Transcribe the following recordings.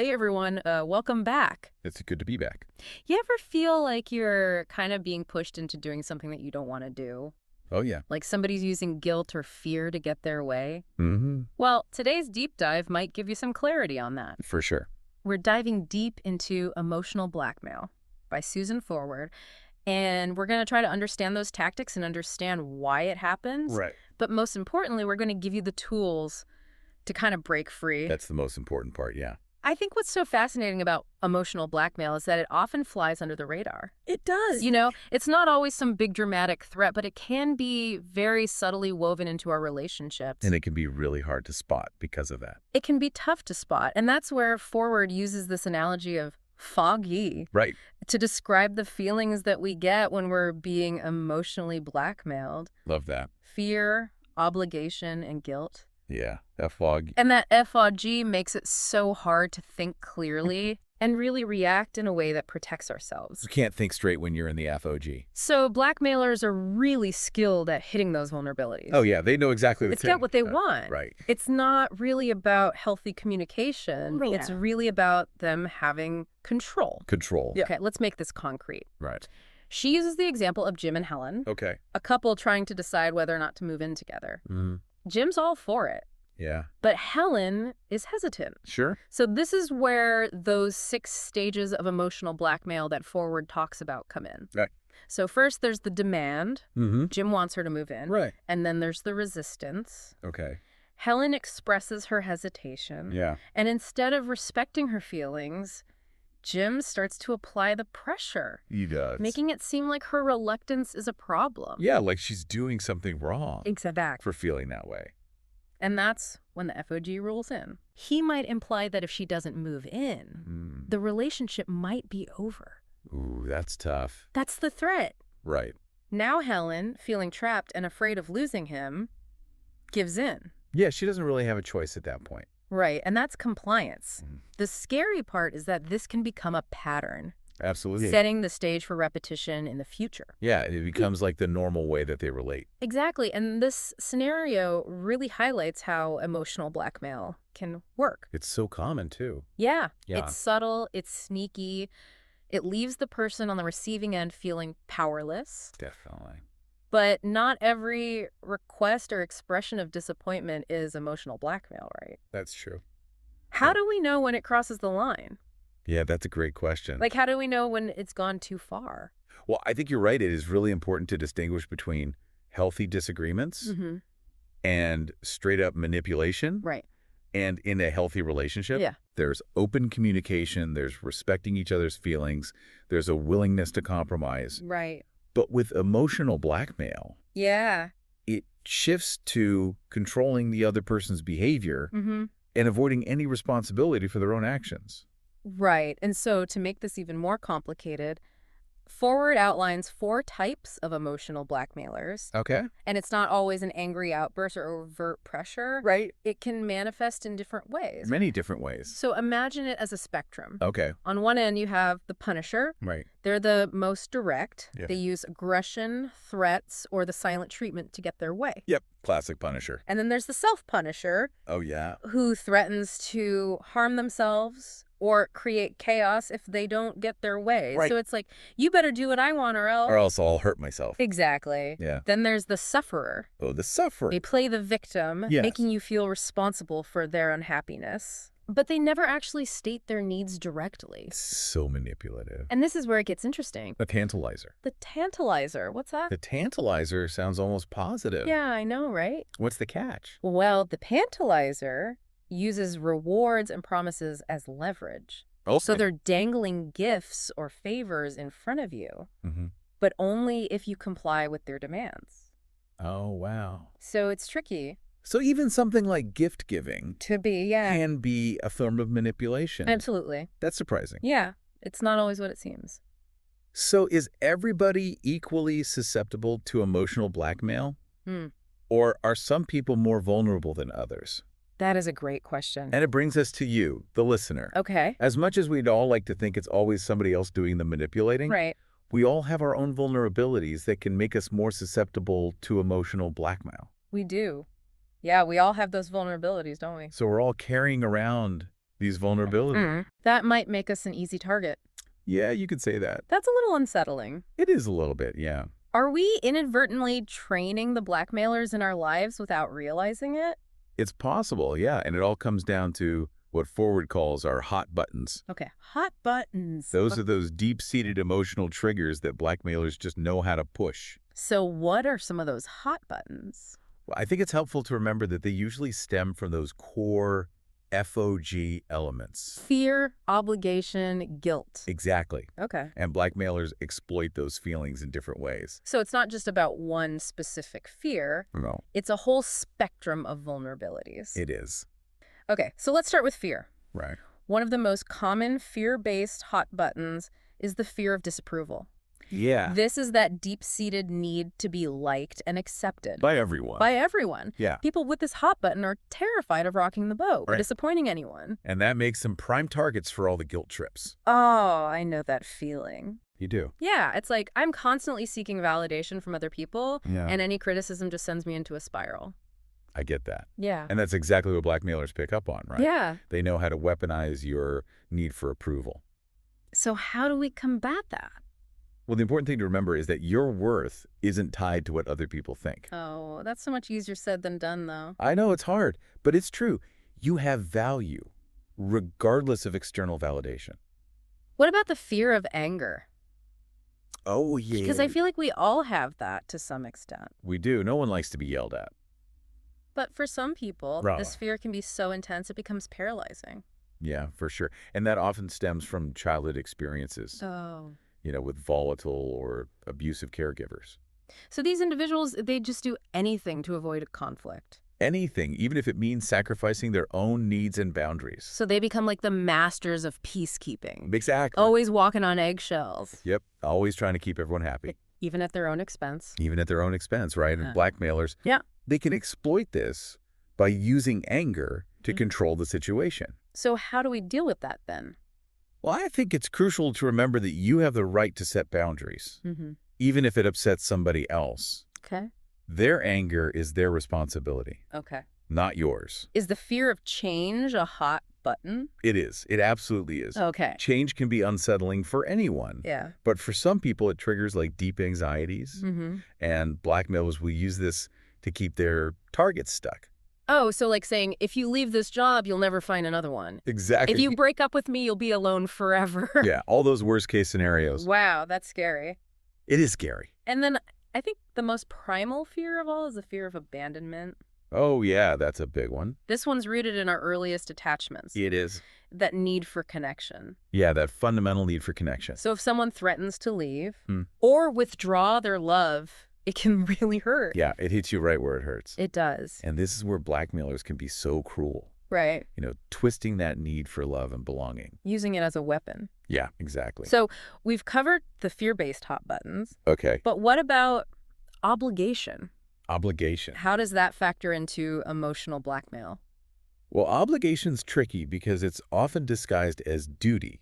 Hey everyone, welcome back. It's good to be back. You ever feel like you're kind of being pushed into doing something that you don't want to do? Oh, yeah. Like somebody's using guilt or fear to get their way? Mm-hmm. Well, today's deep dive might give you some clarity on that. For sure. We're diving deep into Emotional Blackmail by Susan Forward, and we're going to try to understand those tactics and understand why it happens. Right. But most importantly, we're going to give you the tools to kind of break free. That's the most important part, yeah. I think what's so fascinating about emotional blackmail is that it often flies under the radar. It does. You know, it's not always some big dramatic threat, but it can be very subtly woven into our relationships. And it can be really hard to spot because of that. It can be tough to spot. And that's where Forward uses this analogy of foggy Right. to describe the feelings that we get when we're being emotionally blackmailed. Love that. Fear, obligation, and guilt. Yeah. That fog. And that FOG makes it so hard to think clearly and really react in a way that protects ourselves. You can't think straight when you're in the FOG. So blackmailers are really skilled at hitting those vulnerabilities. Oh, yeah. They know exactly It's get what they want. Right. It's not really about healthy communication. Yeah. It's really about them having control. Control. Okay, let's make this concrete. Right. She uses the example of Jim and Helen, Okay. a couple trying to decide whether or not to move in together. Mm-hmm. Jim's all for it, Yeah. but Helen is hesitant. Sure. So this is where those 6 stages of emotional blackmail that Forward talks about come in. Right. So first there's the demand. Mm-hmm. Jim wants her to move in. Right. And then there's the resistance. Okay. Helen expresses her hesitation. Yeah. And instead of respecting her feelings, Jim starts to apply the pressure, He does. making it seem like her reluctance is a problem. Yeah, like she's doing something wrong Exactly. for feeling that way. And that's when the FOG rolls in. He might imply that if she doesn't move in, the relationship might be over. Ooh, that's tough. That's the threat. Right. Now Helen, feeling trapped and afraid of losing him, gives in. Yeah, she doesn't really have a choice at that point. Right, and that's compliance. Mm. The scary part is that this can become a pattern, Absolutely. setting the stage for repetition in the future. Yeah, it becomes like the normal way that they relate. Exactly, and this scenario really highlights how emotional blackmail can work. It's so common, too. Yeah, Yeah. it's subtle, it's sneaky. It leaves the person on the receiving end feeling powerless. Definitely. But not every request or expression of disappointment is emotional blackmail, right? That's true. How Yeah. do we know when it crosses the line? Yeah, that's a great question. Like, how do we know when it's gone too far? Well, I think you're right. It is really important to distinguish between healthy disagreements Mm-hmm. and straight up manipulation. Right. And in a healthy relationship, Yeah. there's open communication, there's respecting each other's feelings, there's a willingness to compromise. Right. But with emotional blackmail, Yeah. it shifts to controlling the other person's behavior Mm-hmm. and avoiding any responsibility for their own actions. Right. And so to make this even more complicated, Forward outlines 4 types of emotional blackmailers. Okay. And it's not always an angry outburst or overt pressure. Right. It can manifest in different ways. Many different ways. So imagine it as a spectrum. Okay. On one end, you have the punisher. Right. They're the most direct. Yeah. They use aggression, threats, or the silent treatment to get their way. Yep. Classic Punisher. And then there's the self-punisher, Oh, yeah. who threatens to harm themselves or create chaos if they don't get their way. Right. So it's like, you better do what I want or else. Or else I'll hurt myself. Exactly. Yeah. Then there's the sufferer. Oh, the suffering. They play the victim, Yes. making you feel responsible for their unhappiness. But they never actually state their needs directly. So manipulative. And this is where it gets interesting. The tantalizer. The tantalizer. What's that? The tantalizer sounds almost positive. Yeah, I know, right? What's the catch? Well, the tantalizer uses rewards and promises as leverage. Okay. So they're dangling gifts or favors in front of you, Mm-hmm. but only if you comply with their demands. Oh, wow. So it's tricky So even something like gift giving to be, yeah. can be a form of manipulation. Absolutely. That's surprising. Yeah, it's not always what it seems. So is everybody equally susceptible to emotional blackmail? Hmm. Or are some people more vulnerable than others? That is a great question. And it brings us to you, the listener. Okay. As much as we'd all like to think it's always somebody else doing the manipulating, Right. we all have our own vulnerabilities that can make us more susceptible to emotional blackmail. We do. Yeah, we all have those vulnerabilities, don't we? So we're all carrying around these vulnerabilities. That might make us an easy target. Yeah, you could say that. That's a little unsettling. It is a little bit, yeah. Are we inadvertently training the blackmailers in our lives without realizing it? It's possible, yeah, and it all comes down to what Forward calls our hot buttons. Okay, hot buttons. Those are those deep-seated emotional triggers that blackmailers just know how to push. So what are some of those hot buttons? Well, I think it's helpful to remember that they usually stem from those core FOG elements. Fear, obligation, guilt. Exactly. Okay. And blackmailers exploit those feelings in different ways. So it's not just about one specific fear. No, It's a whole spectrum of vulnerabilities. it is. Okay, so let's start with fear. Right. One of the most common fear-based hot buttons is the fear of disapproval. Yeah. This is that deep-seated need to be liked and accepted. By everyone. By everyone. Yeah. People with this hot button are terrified of rocking the boat or Right. disappointing anyone. And that makes them prime targets for all the guilt trips. Oh, I know that feeling. You do. Yeah, it's like I'm constantly seeking validation from other people, Yeah. and any criticism just sends me into a spiral. I get that. Yeah. And that's exactly what blackmailers pick up on, right? Yeah. They know how to weaponize your need for approval. So how do we combat that? Well, the important thing to remember is that your worth isn't tied to what other people think. Oh, that's so much easier said than done, though. I know it's hard, but it's true. You have value, regardless of external validation. What about the fear of anger? Oh, yeah. Because I feel like we all have that to some extent. We do. No one likes to be yelled at. But for some people, Right. this fear can be so intense it becomes paralyzing. Yeah, for sure. And that often stems from childhood experiences, Oh. with volatile or abusive caregivers. So these individuals, they just do anything to avoid a conflict. Anything, even if it means sacrificing their own needs and boundaries. So they become like the masters of peacekeeping. Exactly. Always walking on eggshells. Yep. Always trying to keep everyone happy, Even at their own expense. even at their own expense, right? And Huh. blackmailers, Yeah. they can exploit this by using anger to Mhm. control the situation. So how do we deal with that then? Well, I think it's crucial to remember that you have the right to set boundaries, Mm-hmm. even if it upsets somebody else. Okay. Their anger is their responsibility, Okay. not yours. Is the fear of change a hot button? It is. It absolutely is. Okay. Change can be unsettling for anyone, Yeah. but for some people it triggers like deep anxieties, Mm-hmm. and blackmailers will use this to keep their targets stuck. Oh, so like saying, if you leave this job, you'll never find another one. Exactly. If you break up with me, you'll be alone forever. Yeah, all those worst case scenarios. Wow, that's scary. It is scary. And then I think the most primal fear of all is the fear of abandonment. Oh, yeah, that's a big one. This one's rooted in our earliest attachments, It is. that need for connection. Yeah, that fundamental need for connection. So if someone threatens to leave Hmm. or withdraw their love, it can really hurt. Yeah, it hits you right where it hurts. It does. And this is where blackmailers can be so cruel, Right. twisting that need for love and belonging. Using it as a weapon. Yeah, exactly. So we've covered the fear-based hot buttons, Okay, but what about obligation? obligation. How does that factor into emotional blackmail? Well, obligation's tricky because it's often disguised as duty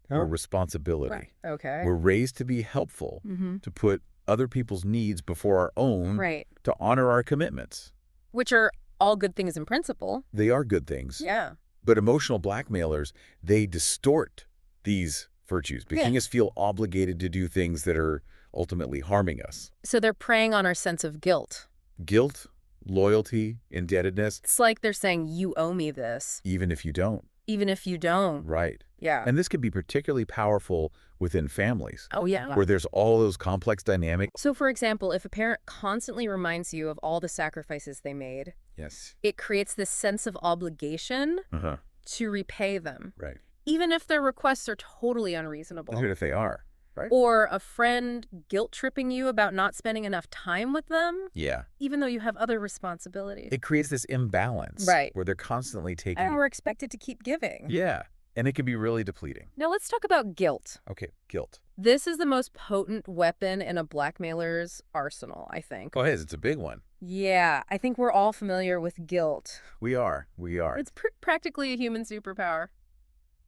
or responsibility. Okay. We're raised to be helpful, Mm-hmm. to put other people's needs before our own, Right. to honor our commitments. Which are all good things in principle. They are good things. Yeah. But emotional blackmailers, they distort these virtues, making us feel obligated to do things that are ultimately harming us. So they're preying on our sense of guilt. Guilt, loyalty, indebtedness, It's like they're saying, you owe me this, even if you don't. even if you don't. Right. Yeah. And this can be particularly powerful within families, Oh, yeah. where there's all those complex dynamics. So, for example, if a parent constantly reminds you of all the sacrifices they made, Yes. it creates this sense of obligation Uh-huh. to repay them, Right. even if their requests are totally unreasonable. Even if they are. Right. Or a friend guilt-tripping you about not spending enough time with them, Yeah. even though you have other responsibilities. It creates this imbalance. Right. Where they're constantly taking. And we're expected to keep giving. Yeah. And it can be really depleting. Now, let's talk about guilt. Okay. Guilt. This is the most potent weapon in a blackmailer's arsenal, I think. Go ahead. It's a big one. Yeah, I think we're all familiar with guilt. We are. We are. It's practically a human superpower.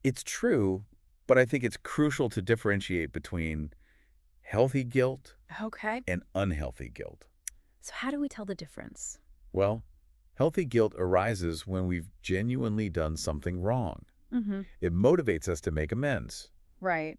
It's true, but I think it's crucial to differentiate between healthy guilt Okay. and unhealthy guilt. So how do we tell the difference? Well, healthy guilt arises when we've genuinely done something wrong. Mm-hmm. It motivates us to make amends. Right.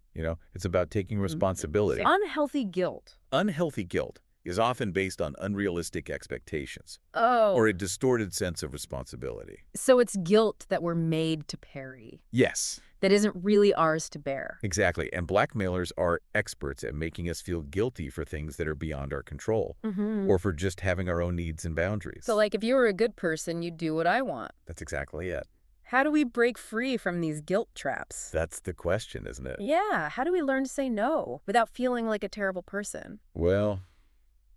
It's about taking responsibility. Unhealthy guilt. Unhealthy guilt is often based on unrealistic expectations Oh. or a distorted sense of responsibility. So it's guilt that we're made to parry, Yes, that isn't really ours to bear. exactly. And blackmailers are experts at making us feel guilty for things that are beyond our control Mm-hmm. or for just having our own needs and boundaries. So, like, if you were a good person, you'd do what I want. That's exactly it. How do we break free from these guilt traps? That's the question, isn't it? Yeah, how do we learn to say no without feeling like a terrible person? Well,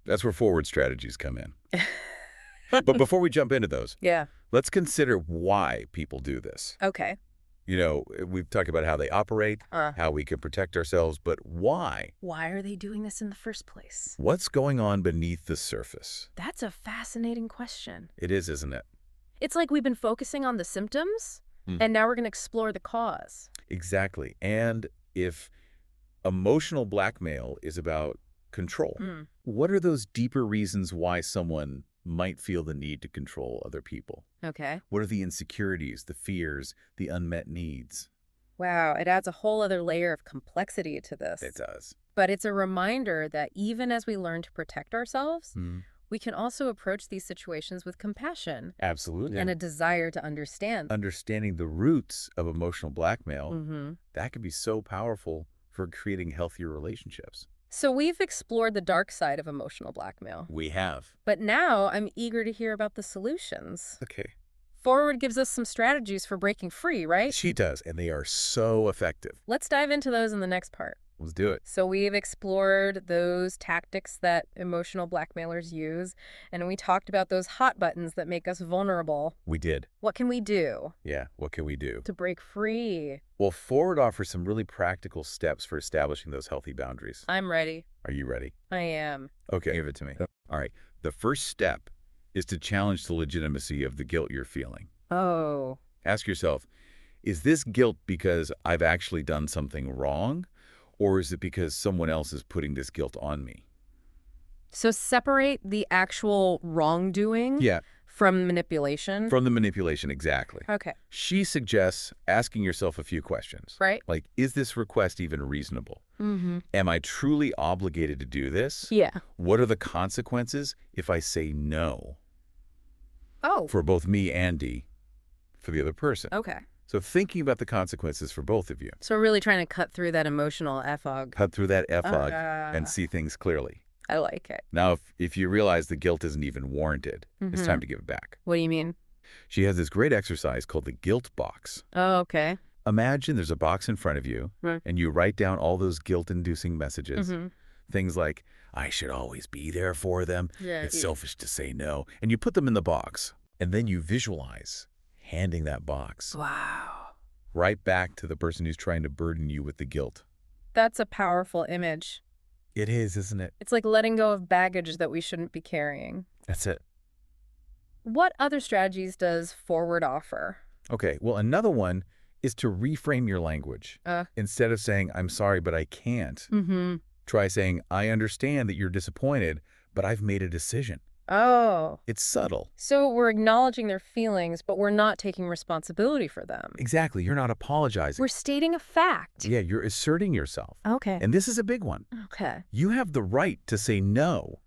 that's where forward strategies come in. But before we jump into those, Yeah. let's consider why people do this. Okay. We've talked about how they operate, how we can protect ourselves, but why? Why are they doing this in the first place? What's going on beneath the surface? That's a fascinating question. It is, isn't it? It's like we've been focusing on the symptoms, and now we're going to explore the cause. Exactly. And if emotional blackmail is about control, what are those deeper reasons why someone might feel the need to control other people? Okay. What are the insecurities, the fears, the unmet needs? Wow, it adds a whole other layer of complexity to this. It does. But it's a reminder that even as we learn to protect ourselves, we can also approach these situations with compassion Absolutely. and a desire to understand. Understanding the roots of emotional blackmail, that can be so powerful for creating healthier relationships. So we've explored the dark side of emotional blackmail. We have. But now I'm eager to hear about the solutions. Okay. Forward gives us some strategies for breaking free, right? She does, and they are so effective. Let's dive into those in the next part. Let's do it. So we've explored those tactics that emotional blackmailers use, and we talked about those hot buttons that make us vulnerable. We did. What can we do Yeah, what can we do? to break free? Well, Forward offers some really practical steps for establishing those healthy boundaries. I'm ready. Are you ready? I am. Okay. Give it to me. All right. The first step is to challenge the legitimacy of the guilt you're feeling. Oh. Ask yourself, is this guilt because I've actually done something wrong? Or is it because someone else is putting this guilt on me? So separate the actual wrongdoing Yeah, from manipulation? from the manipulation, exactly. Okay. She suggests asking yourself a few questions. Right? Like, is this request even reasonable? Mm-hmm. Am I truly obligated to do this? Yeah. What are the consequences if I say no? Oh. For both me and Dee, for the other person. Okay. So thinking about the consequences for both of you. So we're really trying to cut through that emotional FOG. Cut through that FOG and see things clearly. I like it. Now, if you realize the guilt isn't even warranted, it's time to give it back. What do you mean? She has this great exercise called the guilt box. Oh, okay. Imagine there's a box in front of you, Right. and you write down all those guilt-inducing messages. Mm-hmm. Things like, I should always be there for them. Yeah, It's yeah. selfish to say no. And you put them in the box. And then you visualize handing that box Wow. right back to the person who's trying to burden you with the guilt. That's a powerful image. It is, isn't it? It's like letting go of baggage that we shouldn't be carrying. That's it. What other strategies does Forward offer? Okay, well, another one is to reframe your language. Instead of saying, I'm sorry, but I can't, try saying, I understand that you're disappointed, but I've made a decision. Oh. It's subtle. So we're acknowledging their feelings, but we're not taking responsibility for them. Exactly. You're not apologizing. We're stating a fact. Yeah, you're asserting yourself. Okay. And this is a big one. Okay. You have the right to say no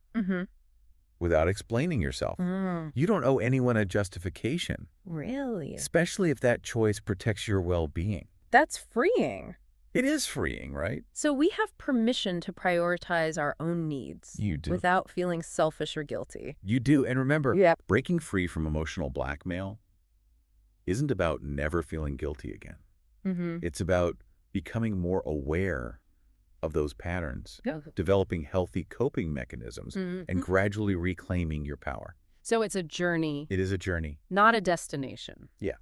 without explaining yourself. You don't owe anyone a justification, Really? especially if that choice protects your well-being. That's freeing. It is freeing, right? So we have permission to prioritize our own needs. You do. Without feeling selfish or guilty. You do. And remember, Yep. breaking free from emotional blackmail isn't about never feeling guilty again. It's about becoming more aware of those patterns, developing healthy coping mechanisms, and gradually reclaiming your power. So it's a journey, It is a journey. not a destination. Yeah,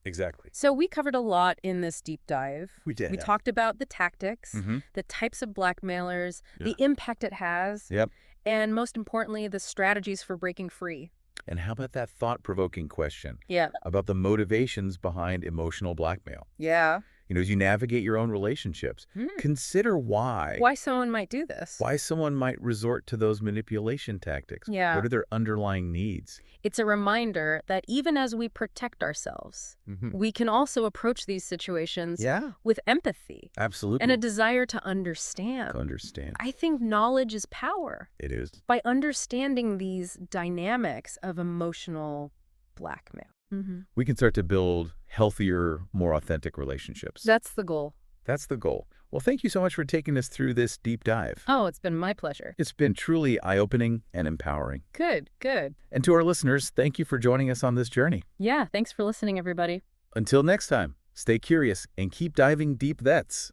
exactly. So we covered a lot in this deep dive. We did. We talked about the tactics, the types of blackmailers, the impact it has, Yep. and most importantly, the strategies for breaking free. And how about that thought-provoking question Yeah. about the motivations behind emotional blackmail? Yeah. As you navigate your own relationships, consider why. Why someone might do this. Why someone might resort to those manipulation tactics. Yeah. What are their underlying needs? It's a reminder that even as we protect ourselves, we can also approach these situations with empathy. Absolutely. And a desire to understand. I think knowledge is power. It is. By understanding these dynamics of emotional blackmail. We can start to build healthier, more authentic relationships. That's the goal. That's the goal. Well, thank you so much for taking us through this deep dive. Oh, it's been my pleasure. It's been truly eye-opening and empowering. Good. And to our listeners, thank you for joining us on this journey. Yeah, thanks for listening, everybody. Until next time, stay curious and keep diving deep. That's